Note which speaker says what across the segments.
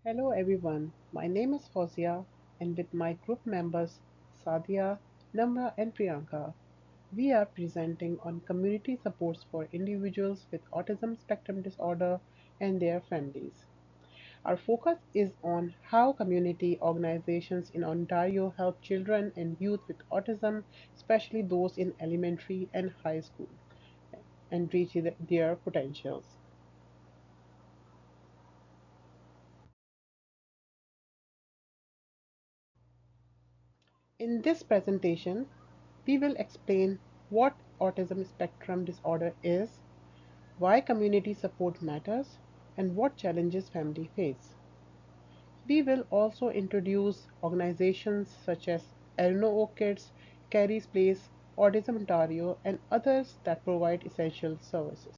Speaker 1: Hello everyone, my name is Fozia and with my group members Sadia, Namra and Priyanka, we are presenting on community supports for individuals with autism spectrum disorder and their families. Our focus is on how community organizations in Ontario help children and youth with autism, especially those in elementary and high school, and reach their potentials. In this presentation, we will explain what autism spectrum disorder is, why community support matters, and what challenges families face. We will also introduce organizations such as Erno Kids, Carey's Place, Autism Ontario, and others that provide essential services.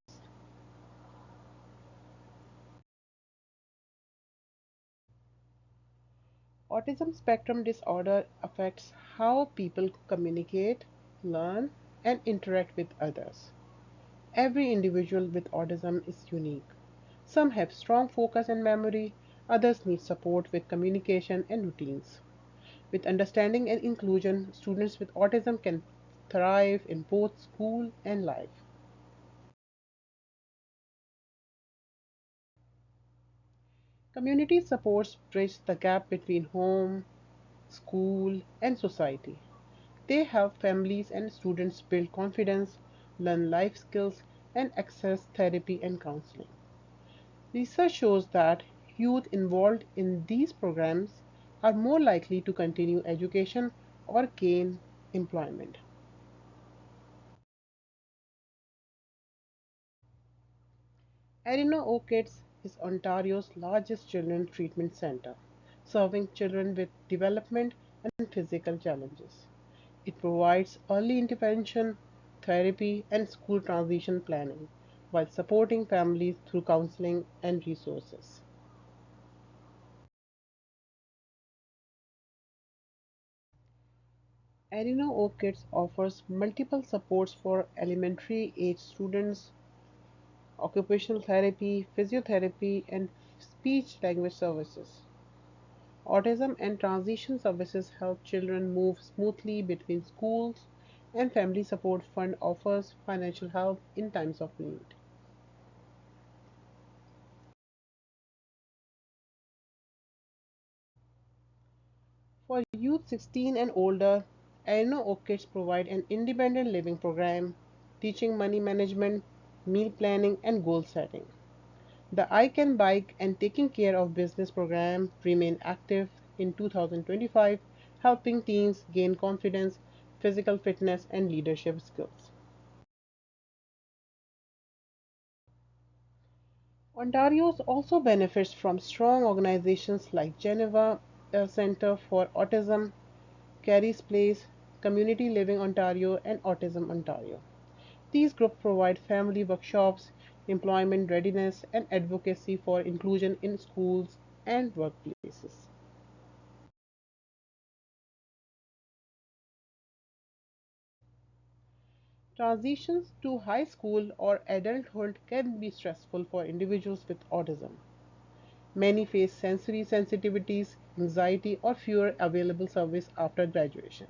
Speaker 1: Autism spectrum disorder affects how people communicate, learn, and interact with others. Every individual with autism is unique. Some have strong focus and memory, others need support with communication and routines. With understanding and inclusion, students with autism can thrive in both school and life. Community supports bridge the gap between home, school, and society. They help families and students build confidence, learn life skills, and access therapy and counseling. Research shows that youth involved in these programs are more likely to continue education or gain employment. Arena Orchids is Ontario's largest children's treatment centre, serving children with development and physical challenges. It provides early intervention, therapy, and school transition planning while supporting families through counseling and resources. Arena Orchids offers multiple supports for elementary age students, occupational therapy, physiotherapy, and speech language services. Autism and transition services help children move smoothly between schools, and Family Support Fund offers financial help in times of need. For youth 16 and older, Arena Orchids provide an independent living program, teaching money management, meal planning, and goal setting. The I Can Bike and Taking Care of Business program remain active in 2025, helping teens gain confidence, physical fitness, and leadership skills. Ontario also benefits from strong organizations like Geneva Center for Autism, Carey's Place, Community Living Ontario, and Autism Ontario. These groups provide family workshops, employment readiness, and advocacy for inclusion in schools and workplaces. Transitions to high school or adulthood can be stressful for individuals with autism. Many face sensory sensitivities, anxiety, or fewer available service after graduation.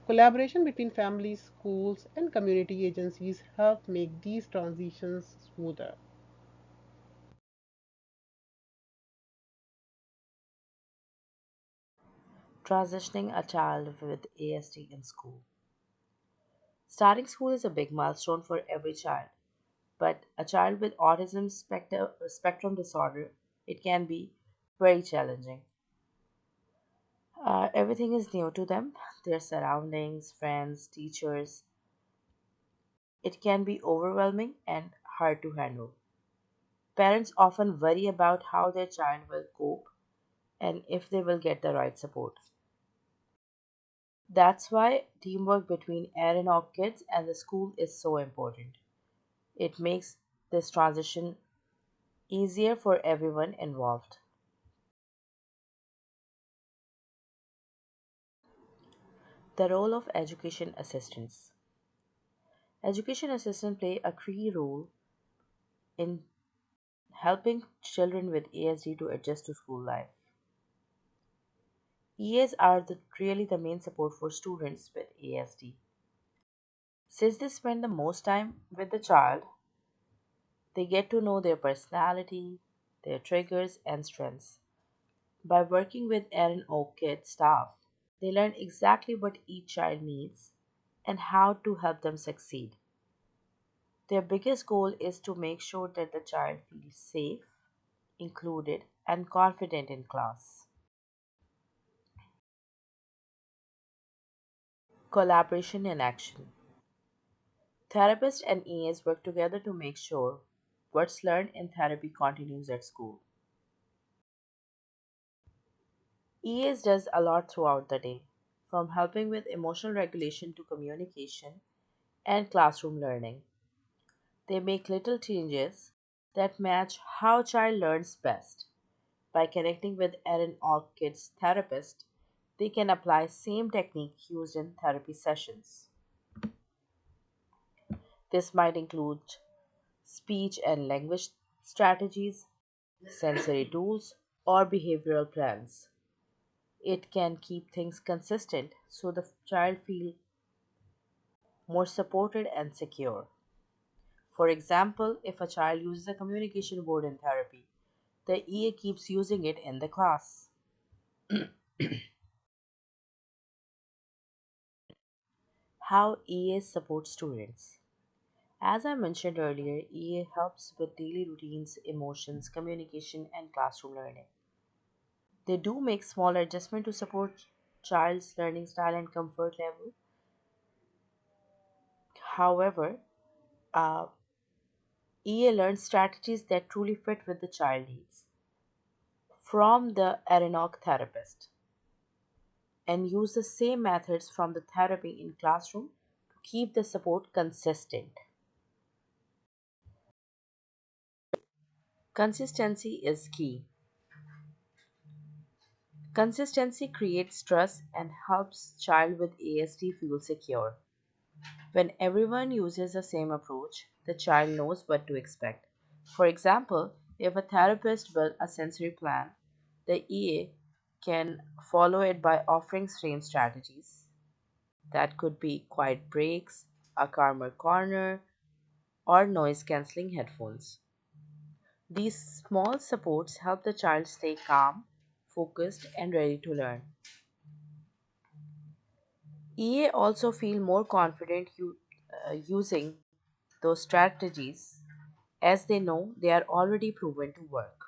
Speaker 1: Collaboration between families, schools, and community agencies help make these transitions smoother.
Speaker 2: Transitioning a child with ASD in school. Starting school is a big milestone for every child, but a child with autism spectrum disorder, it can be very challenging. Everything is new to them, their surroundings, friends, teachers. It can be overwhelming and hard to handle. Parents often worry about how their child will cope and if they will get the right support. That's why teamwork between Aaron Kids and the school is so important. It makes this transition easier for everyone involved. The role of education assistants. Education assistants play a key role in helping children with ASD to adjust to school life. EAs are really the main support for students with ASD. Since they spend the most time with the child, they get to know their personality, their triggers, and strengths. By working with Erin Oak Kid staff, they learn exactly what each child needs and how to help them succeed. Their biggest goal is to make sure that the child feels safe, included, and confident in class. Collaboration in action. Therapists and EAs work together to make sure what's learned in therapy continues at school. EAs does a lot throughout the day, from helping with emotional regulation to communication and classroom learning. They make little changes that match how child learns best. By connecting with Erin Orchid's therapist, they can apply same technique used in therapy sessions. This might include speech and language strategies, sensory tools, or behavioral plans. It can keep things consistent so the child feels more supported and secure. For example, if a child uses a communication board in therapy, the EA keeps using it in the class. How EA support students. As I mentioned earlier, EA helps with daily routines, emotions, communication, and classroom learning. They do make small adjustments to support child's learning style and comfort level. However, uh, EA learns strategies that truly fit with the child needs from the Aranok therapist and use the same methods from the therapy in classroom to keep the support consistent. Consistency is key. Consistency creates trust and helps child with ASD feel secure. When everyone uses the same approach, the child knows what to expect. For example, if a therapist built a sensory plan, the EA can follow it by offering same strategies. That could be quiet breaks, a calmer corner, or noise cancelling headphones. These small supports help the child stay calm, focused, and ready to learn. EA also feel more confident using those strategies as they know they are already proven to work.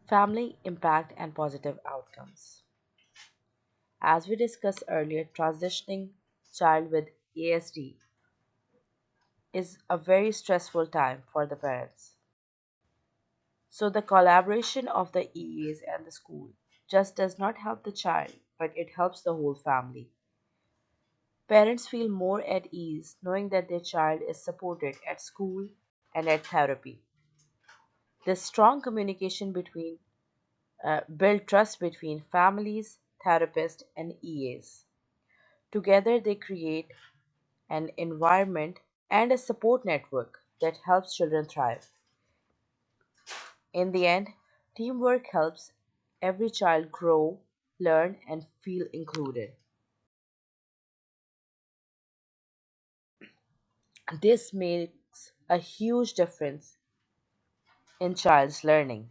Speaker 2: Family impact and positive outcomes. As we discussed earlier, transitioning child with ASD is a very stressful time for the parents. So the collaboration of the EAs and the school just does not help the child, but it helps the whole family. Parents feel more at ease knowing that their child is supported at school and at therapy. This strong communication between build trust between families, therapists, and EAs. Together, they create an environment and a support network that helps children thrive. In the end, teamwork helps every child grow, learn, and feel included. This makes a huge difference in child's learning.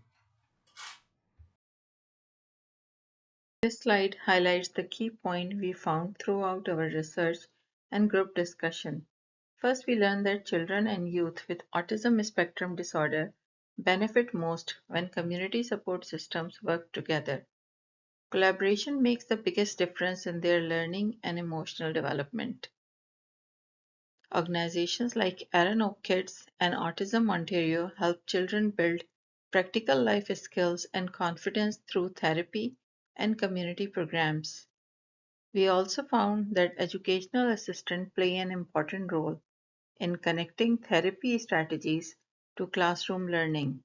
Speaker 3: This slide highlights the key point we found throughout our research and group discussion. First, we learned that children and youth with autism spectrum disorder benefit most when community support systems work together. Collaboration makes the biggest difference in their learning and emotional development. Organizations like Aaron Oak Kids and Autism Ontario help children build practical life skills and confidence through therapy and community programs. We also found that educational assistants play an important role in connecting therapy strategies to classroom learning.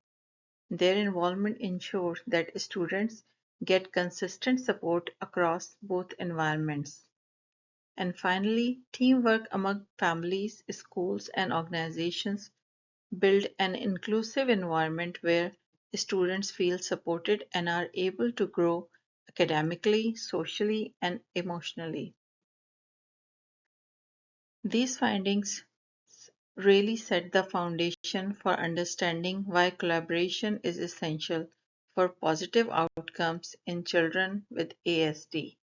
Speaker 3: Their involvement ensures that students get consistent support across both environments. And finally, teamwork among families, schools, and organizations build an inclusive environment where students feel supported and are able to grow academically, socially, and emotionally. These findings really set the foundation for understanding why collaboration is essential for positive outcomes in children with ASD.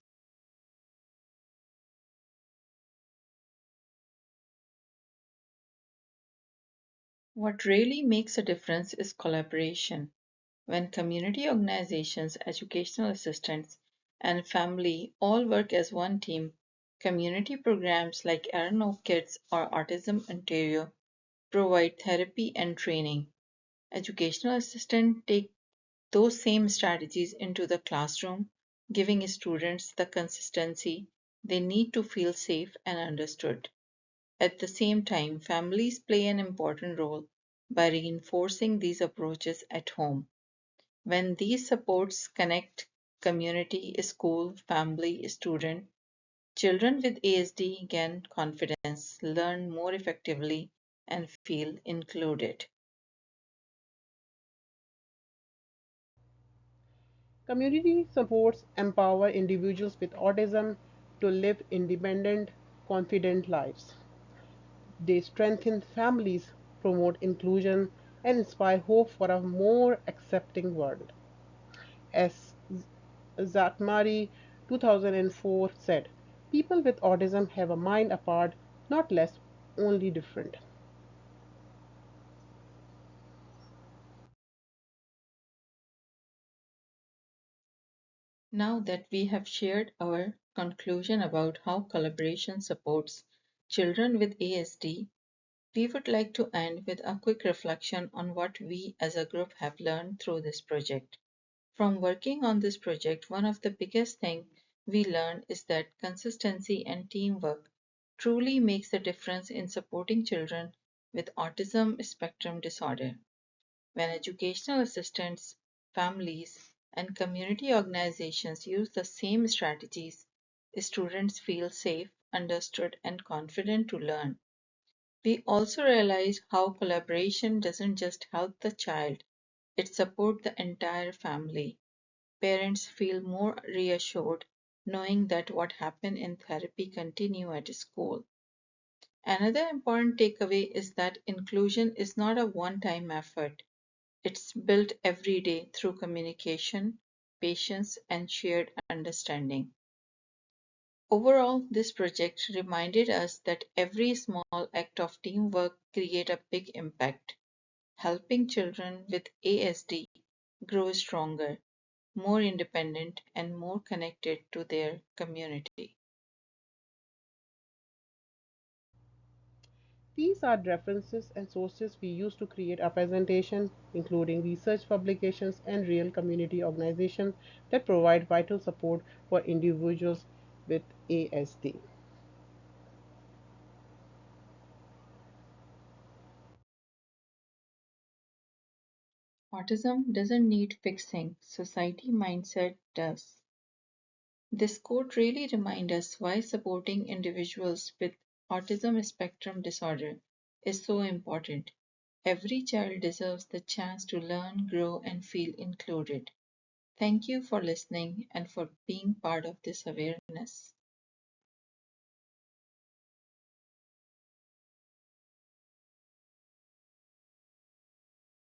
Speaker 3: What really makes a difference is collaboration. When community organizations, educational assistants, and family all work as one team, community programs like Arano Kids or Autism Ontario provide therapy and training. Educational assistants take those same strategies into the classroom, giving students the consistency they need to feel safe and understood. At the same time, families play an important role by reinforcing these approaches at home. When these supports connect community, school, family, student, children with ASD gain confidence, learn more effectively, and feel included.
Speaker 1: Community supports empower individuals with autism to live independent, confident lives. They strengthen families, promote inclusion, and inspire hope for a more accepting world. As Zatmari 2004 said, people with autism have a mind apart, not less, only different.
Speaker 3: Now that we have shared our conclusion about how collaboration supports children with ASD, we would like to end with a quick reflection on what we as a group have learned through this project. From working on this project, one of the biggest things we learned is that consistency and teamwork truly makes the difference in supporting children with autism spectrum disorder. When educational assistants, families, and community organizations use the same strategies, students feel safe, understood, and confident to learn. We also realize how collaboration doesn't just help the child, it supports the entire family. Parents feel more reassured knowing that what happened in therapy continue at school. Another important takeaway is that inclusion is not a one-time effort. It's built every day through communication, patience, and shared understanding. Overall, this project reminded us that every small act of teamwork creates a big impact, helping children with ASD grow stronger, more independent, and more connected to their community.
Speaker 1: These are references and sources we use to create our presentation, including research publications and real community organizations that provide vital support for individuals with ASD.
Speaker 3: Autism doesn't need fixing, society mindset does. This quote really reminds us why supporting individuals with autism spectrum disorder is so important. Every child deserves the chance to learn, grow, and feel included. Thank you for listening and for being part of this awareness.